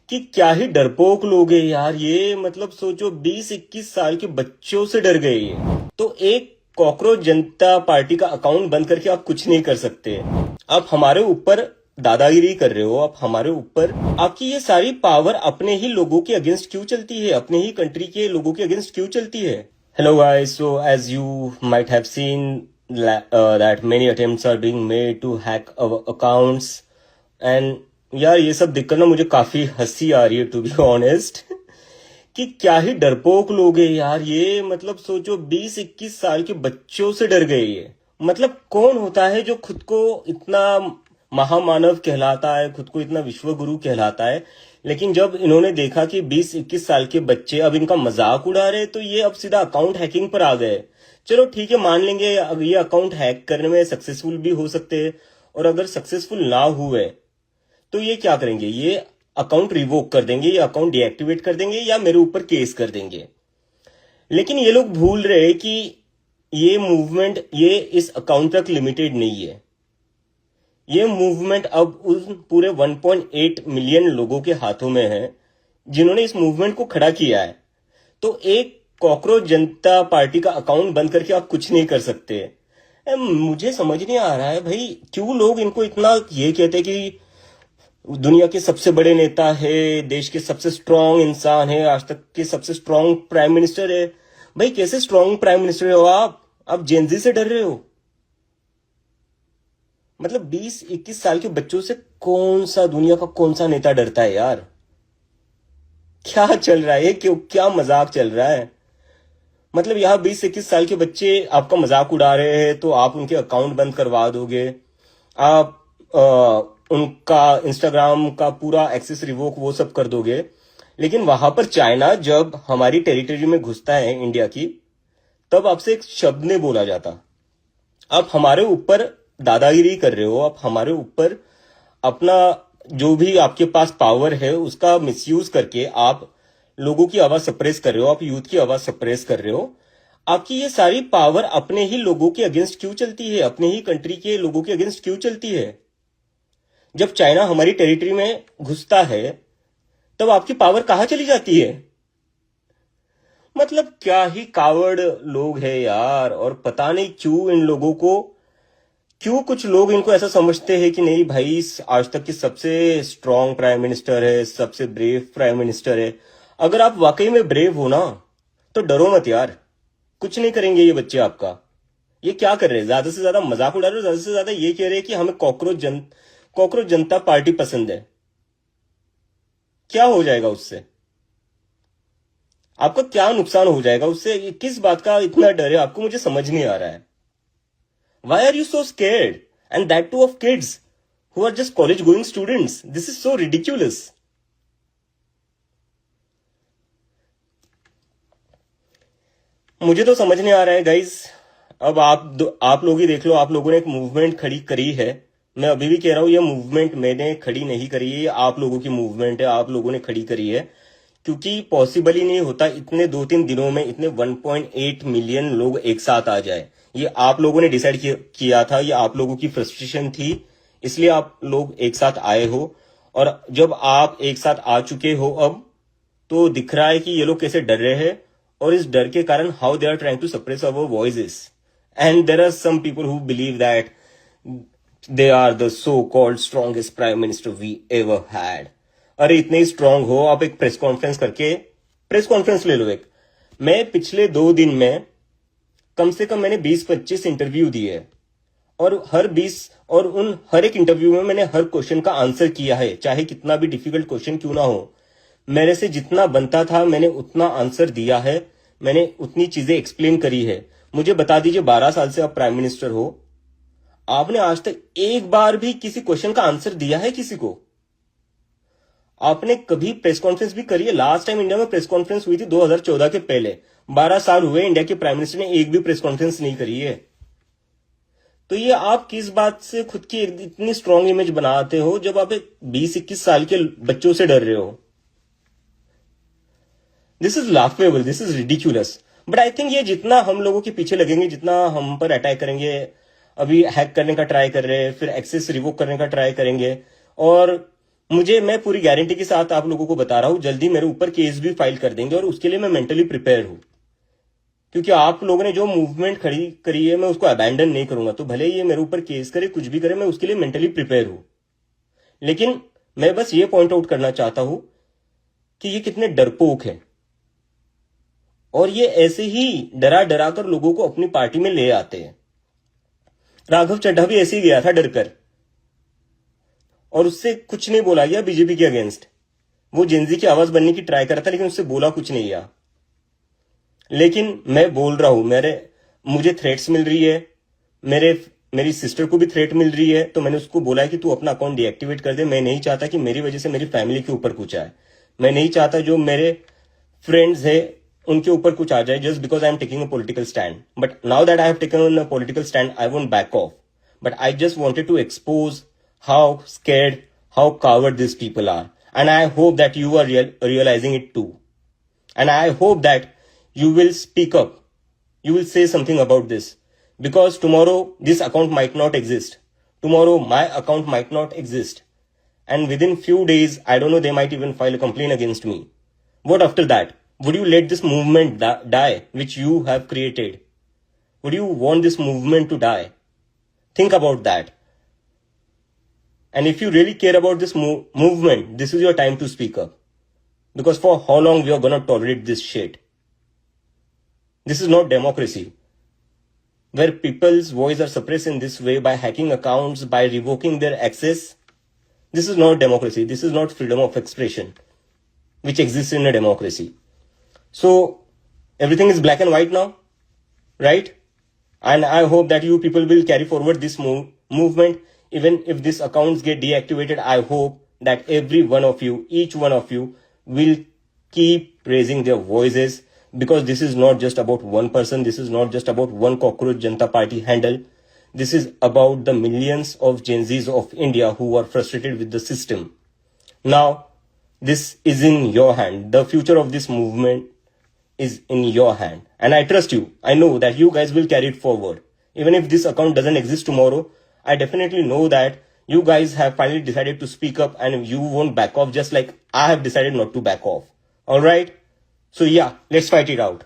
कि क्या ही डरपोक लोग हैं यार ये। मतलब सोचो 20-21 साल के बच्चों से डर गए ये। तो एक कॉकरोच जनता पार्टी का अकाउंट बंद करके आप कुछ नहीं कर सकते। आप हमारे ऊपर दादागिरी कर रहे हो, आप हमारे ऊपर। आपकी ये सारी पावर अपने ही लोगों के अगेंस्ट क्यों चलती है, अपने ही कंट्री के लोगों के अगेंस्ट क्यों चलती है? Hello guys, so as you might have seen that many attempts are being made to hack our accounts and यार ये सब देखकर ना मुझे काफी हंसी आ रही है टू बी ऑनेस्ट। कि क्या ही डरपोक लोग हैं यार ये। मतलब सोचो 20-21 साल के बच्चों से डर गए ये। मतलब कौन होता है जो खुद को इतना महामानव कहलाता है, खुद को इतना विश्व गुरु कहलाता है, लेकिन जब इन्होंने देखा कि 20-21 साल के बच्चे अब इनका मजाक उड़ा रहे तो ये अब सीधा अकाउंट हैकिंग पर आ गए। चलो ठीक है, मान लेंगे अब ये अकाउंट हैक करने में सक्सेसफुल भी हो सकते हैं, और अगर सक्सेसफुल ना हुए तो ये क्या करेंगे, ये अकाउंट रिवोक कर देंगे, ये अकाउंट डीएक्टिवेट कर देंगे या मेरे ऊपर केस कर देंगे। लेकिन ये लोग भूल रहे हैं कि ये मूवमेंट ये इस अकाउंट तक लिमिटेड नहीं है। ये मूवमेंट अब उस पूरे 1.8 मिलियन लोगों के हाथों में है जिन्होंने इस मूवमेंट को खड़ा किया है। तो एक कॉकरोच जनता पार्टी का अकाउंट बंद करके आप कुछ नहीं कर सकते। मुझे समझ नहीं आ रहा है भाई, क्यों लोग इनको इतना ये कहते हैं कि दुनिया के सबसे बड़े नेता है, देश के सबसे स्ट्रांग इंसान है, आज तक के सबसे स्ट्रांग प्राइम मिनिस्टर है। भाई कैसे स्ट्रांग प्राइम मिनिस्टर हो आप जेनजी से डर रहे हो? मतलब 20-21 साल के बच्चों से कौन सा दुनिया का कौन सा नेता डरता है यार? क्या चल रहा है, क्यों क्या मजाक चल रहा है? मतलब यहाँ 20-21 साल के बच्चे आपका मजाक उड़ा रहे हैं तो आप उनके अकाउंट बंद करवा दोगे, आप उनका इंस्टाग्राम का पूरा एक्सेस रिवोक वो सब कर दोगे। लेकिन वहां पर चाइना जब हमारी टेरिटरी में घुसता है इंडिया की, तब आपसे एक शब्द नहीं बोला जाता। आप हमारे ऊपर दादागिरी कर रहे हो, आप हमारे ऊपर अपना जो भी आपके पास पावर है उसका मिसयूज करके आप लोगों की आवाज सप्रेस कर रहे हो, आप यूथ की आवाज सप्रेस कर रहे हो। आपकी ये सारी पावर अपने ही लोगों के अगेंस्ट क्यों चलती है, अपने ही कंट्री के लोगों के अगेंस्ट क्यों चलती है? जब चाइना हमारी टेरिटरी में घुसता है तब आपकी पावर कहां चली जाती है? मतलब क्या ही कावड़ लोग हैं यार। और पता नहीं क्यों इन लोगों को, क्यों कुछ लोग इनको ऐसा समझते हैं कि नहीं भाई आज तक की सबसे स्ट्रांग प्राइम मिनिस्टर है, सबसे ब्रेव प्राइम मिनिस्टर है। अगर आप वाकई में ब्रेव हो ना तो डरो मत यार, कुछ नहीं करेंगे ये बच्चे आपका। ये क्या कर रहे हैं, ज्यादा से ज्यादा मजाक उड़ा रहे हो, ज्यादा से ज्यादा ये कह रहे हैं कि हमें कॉकरोच जनता पार्टी पसंद है। क्या हो जाएगा उससे? आपका क्या नुकसान हो जाएगा उससे? किस बात का इतना डर है आपको, मुझे समझ नहीं आ रहा है। Why are you so scared? And that too of kids who are just college going students. This is so ridiculous. मुझे तो समझ नहीं आ रहा है गाइस। अब आप लोग ही देख लो, आप लोगों ने एक मूवमेंट खड़ी करी है। मैं अभी भी कह रहा हूं ये मूवमेंट मैंने खड़ी नहीं करी है, ये आप लोगों की मूवमेंट है, आप लोगों ने खड़ी करी है। क्योंकि पॉसिबल ही नहीं होता इतने 2-3 दिनों में इतने 1.8 मिलियन लोग एक साथ आ जाए। ये आप लोगों ने डिसाइड किया था, ये आप लोगों की फ्रस्ट्रेशन थी, इसलिए आप लोग एक साथ आए हो। और जब आप एक साथ आ चुके हो अब, तो दिख रहा है कि ये लोग कैसे डर रहे हैं, और इस डर के कारण how they are trying to suppress our voices. And there are some people who believe that they are the so called strongest prime minister we ever had. अरे इतने स्ट्रांग हो आप, एक प्रेस कॉन्फ्रेंस ले लो एक। मैं पिछले 2 दिन में कम से कम मैंने 20-25 इंटरव्यू दिए, और हर एक इंटरव्यू में मैंने हर क्वेश्चन का आंसर किया है, चाहे कितना भी डिफिकल्ट क्वेश्चन क्यों ना हो। मेरे से जितना बनता था मैंने उतना आंसर दिया है, मैंने उतनी चीजें एक्सप्लेन करी है। मुझे बता दीजिए, 12 साल से आप प्राइम मिनिस्टर हो, आपने आज तक एक बार भी किसी क्वेश्चन का आंसर दिया है किसी को? आपने कभी प्रेस कॉन्फ्रेंस भी करी है? लास्ट टाइम इंडिया में प्रेस कॉन्फ्रेंस हुई थी 2014 के पहले। 12 साल हुए इंडिया के प्राइम मिनिस्टर ने एक भी प्रेस कॉन्फ्रेंस नहीं करी है। तो ये आप किस बात से खुद की इतनी स्ट्रांग इमेज बनाते हो जब आप 20-21 साल के बच्चों से डर रहे हो? This is laughable, this is ridiculous. But I think ये जितना हम लोगों के पीछे लगेंगे, जितना हम पर अटैक करेंगे, अभी हैक करने का ट्राई कर रहे हैं, फिर एक्सेस रिवोक करने का ट्राई करेंगे, और मैं पूरी गारंटी के साथ आप लोगों को बता रहा हूं, जल्दी मेरे ऊपर केस भी फाइल कर देंगे और उसके लिए मैं मेंटली प्रिपेयर हूं, क्योंकि आप लोगों ने जो मूवमेंट खड़ी करी है मैं उसको अबैंडन नहीं करूंगा। तो भले ये मेरे ऊपर केस करे, कुछ भी करे, मैं उसके लिए मेंटली प्रिपेयर हूं। लेकिन मैं बस ये पॉइंट आउट करना चाहता हूं कि ये कितने डरपोक हैं, और ये ऐसे ही डरा डरा कर लोगों को अपनी पार्टी में ले आते हैं। राघव चड्ढा भी ऐसे ही गया था डरकर, और उससे कुछ नहीं बोला गया बीजेपी के अगेंस्ट। वो जेनजी की आवाज बनने की ट्राई करा था, लेकिन उससे बोला कुछ नहीं गया। लेकिन मैं बोल रहा हूं, मुझे थ्रेट्स मिल रही है, मेरी सिस्टर को भी थ्रेट मिल रही है, तो मैंने उसको बोला है कि तू अपना अकाउंट डीएक्टिवेट कर दे। मैं नहीं चाहता कि मेरी वजह से मेरी फैमिली के ऊपर कुछ आए। मैं नहीं चाहता जो मेरे फ्रेंड्स है उनके ऊपर कुछ आ जाए, just because I am taking a political stand. But now that I have taken a political stand, I won't back off, but I just wanted to expose how scared, how coward this people are, and I hope that you are realizing it too, and I hope that you will speak up, you will say something about this, because tomorrow this account might not exist, tomorrow my account might not exist, and within few days, I don't know, they might even file a complaint against me. What after that? Would you let this movement die which you have created? Would you want this movement to die? Think about that. And if you really care about this movement, this is your time to speak up. Because for how long we are gonna tolerate this shit? This is not democracy, where people's voice are suppressed in this way by hacking accounts, by revoking their access. This is not democracy. This is not freedom of expression, which exists in a democracy. So everything is black and white now, right? And I hope that you people will carry forward this movement. Even if these accounts get deactivated, I hope that every one of you, each one of you, will keep raising their voices, because this is not just about one person. This is not just about one Cockroach Janata Party handle. This is about the millions of Gen Zs of India who are frustrated with the system. Now, this is in your hand. The future of this movement is in your hand. And I trust you. I know that you guys will carry it forward. Even if this account doesn't exist tomorrow, I definitely know that you guys have finally decided to speak up and you won't back off, just like I have decided not to back off. Alright? So yeah, let's fight it out.